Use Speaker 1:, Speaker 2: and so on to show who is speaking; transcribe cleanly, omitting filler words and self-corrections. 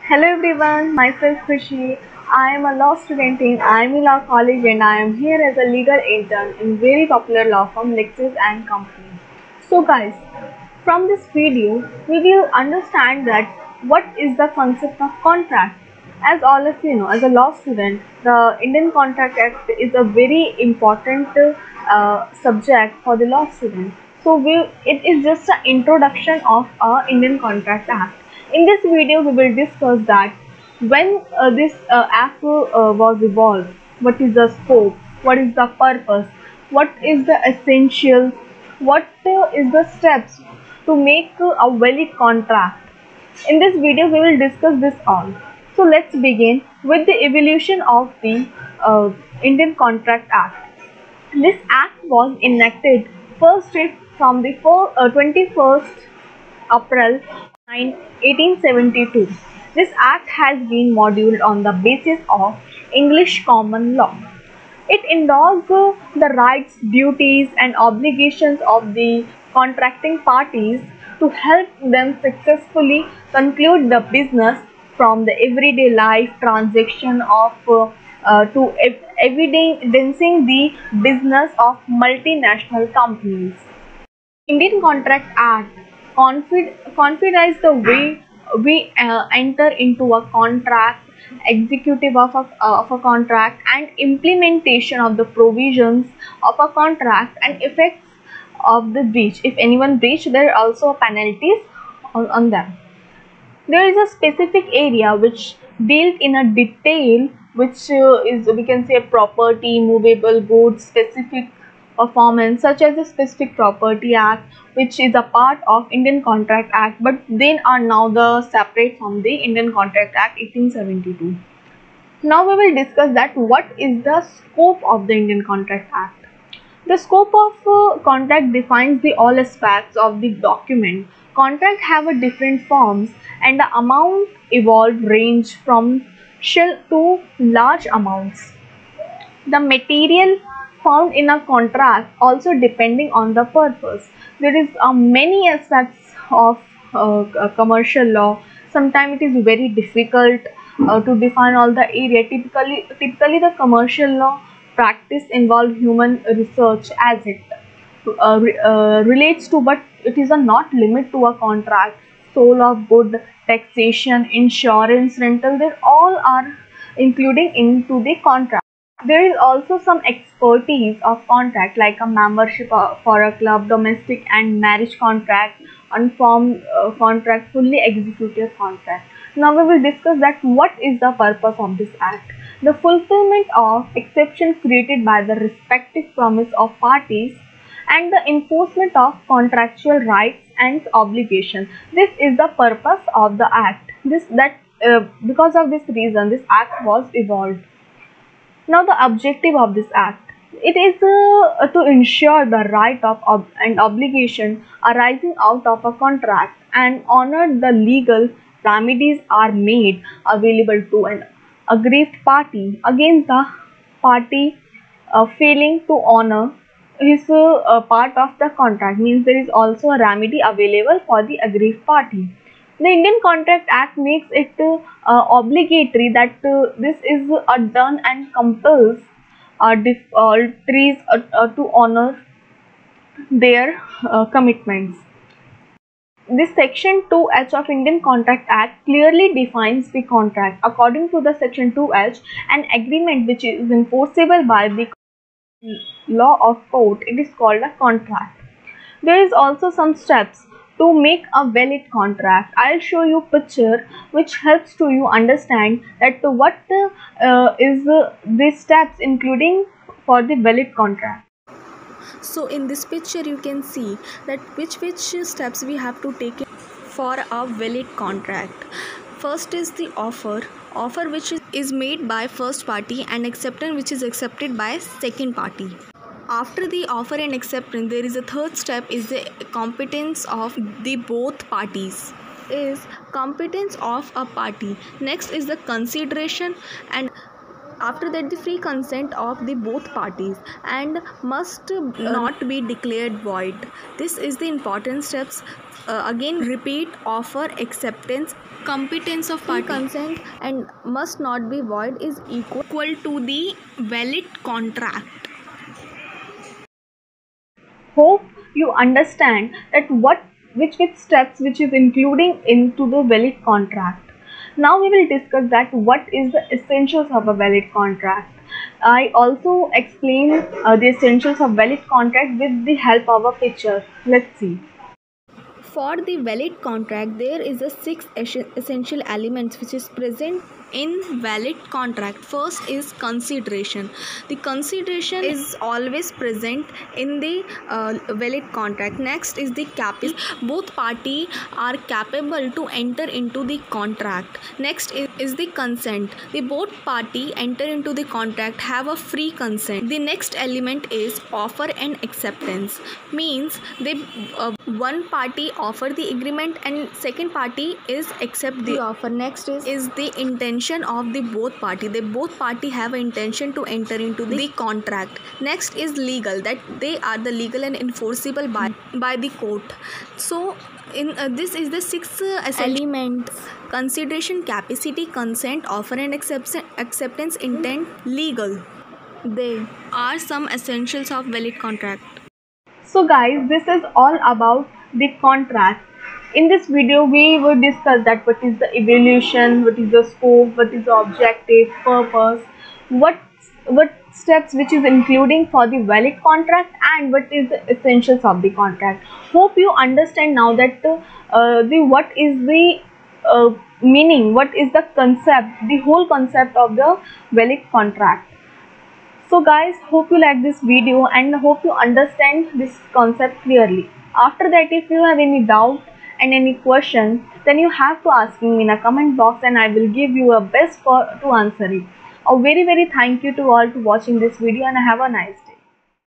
Speaker 1: Hello everyone, myself Khushi. I am a law student in IME Law College and I am here as a legal intern in very popular law firm Lexis and Company. So guys, from this video, we will understand that what is the concept of contract. As all of you know, as a law student, the Indian Contract Act is a very important subject for the law student. It is just an introduction of Indian Contract Act. In this video, we will discuss that when this act was evolved, what is the scope, what is the purpose, what is the essentials, what is the steps to make a valid contract. In this video, we will discuss this all. So let's begin with the evolution of the Indian Contract Act. This act was enacted first from the 21st April 1872. This act has been modeled on the basis of English common law. It endorsed the rights, duties, and obligations of the contracting parties to help them successfully conclude the business from the everyday life transaction of to evidencing the business of multinational companies. Indian Contract Act confines the way we enter into a contract, executive of a contract, and implementation of the provisions of a contract and effects of the breach. If anyone breach, there are also penalties on them. There is a specific area which dealt in a detail, which is, we can say, property, movable goods, specific performance, such as the Specific Property Act, which is a part of Indian Contract Act, but they are now the separate from the Indian Contract Act 1872. Now we will discuss that what is the scope of the Indian Contract Act. The scope of contract defines the all aspects of the document. Contract have a different forms and the amount evolved range from shell to large amounts. The material found in a contract also depending on the purpose. There is many aspects of commercial law. Sometimes it is very difficult to define all the area. Typically the commercial law practice involve human research as it relates to, but it is a not limit to a contract. Sale of good, taxation, insurance, rental, they all are including into the contract. There is also some expertise of contract like a membership for a club, domestic and marriage contract, unformed contract, fully executive contract. Now we will discuss that what is the purpose of this act. The fulfillment of exception created by the respective promise of parties and the enforcement of contractual rights and obligations. This is the purpose of the act. Because of this reason, this act was evolved. Now the objective of this act, it is to ensure the right of and obligation arising out of a contract and honor the legal remedies are made available to an aggrieved party against the party failing to honor his part of the contract. Means there is also a remedy available for the aggrieved party. The Indian Contract Act makes it obligatory that this is done and compels defaultees to honor their commitments. This section 2H of Indian Contract Act clearly defines the contract. According to the section 2H, an agreement which is enforceable by the law of court, it is called a contract. There is also some steps to make a valid contract. I'll show you picture which helps to you understand that what is these steps including for the valid contract.
Speaker 2: So in this picture you can see that which steps we have to take for a valid contract. First is the offer which is made by first party and acceptance which is accepted by second party. After the offer and acceptance, there is a third step is the competence of the both parties. Is competence of a party. Next is the consideration and after that the free consent of the both parties and must not be declared void. This is the important steps. Again repeat: offer, acceptance, competence of party, consent and must not be void is equal to the valid contract.
Speaker 1: Hope you understand that which steps which is including into the valid contract. Now we will discuss that what is the essentials of a valid contract. I also explain the essentials of valid contract with the help of a picture. Let's see.
Speaker 2: For the valid contract, there is a six essential elements which is present in valid contract. First is consideration. The consideration is always present in the valid contract. Next is the capacity. Both party are capable to enter into the contract. Next is the consent. The both party enter into the contract have a free consent. The next element is offer and acceptance. Means they one party offer the agreement and second party is accept the offer. Next is the intention of the both party. They both party have an intention to enter into the contract. Next is legal, that they are the legal and enforceable by the court. So in this is the six elements: consideration, capacity, consent, offer and acceptance, intent, legal. They are some essentials of valid contract.
Speaker 1: So guys, this is all about the contract. In this video, we will discuss that what is the evaluation, what is the scope, what is the objective, purpose, what steps which is including for the valid contract, and what is the essentials of the contract. Hope you understand now that what is the meaning, what is the concept, the whole concept of the valid contract. So guys, hope you like this video and hope you understand this concept clearly. After that, if you have any doubt and any question, then you have to ask me in a comment box and I will give you a best to answer it. A very thank you to all to watching this video and have a nice day.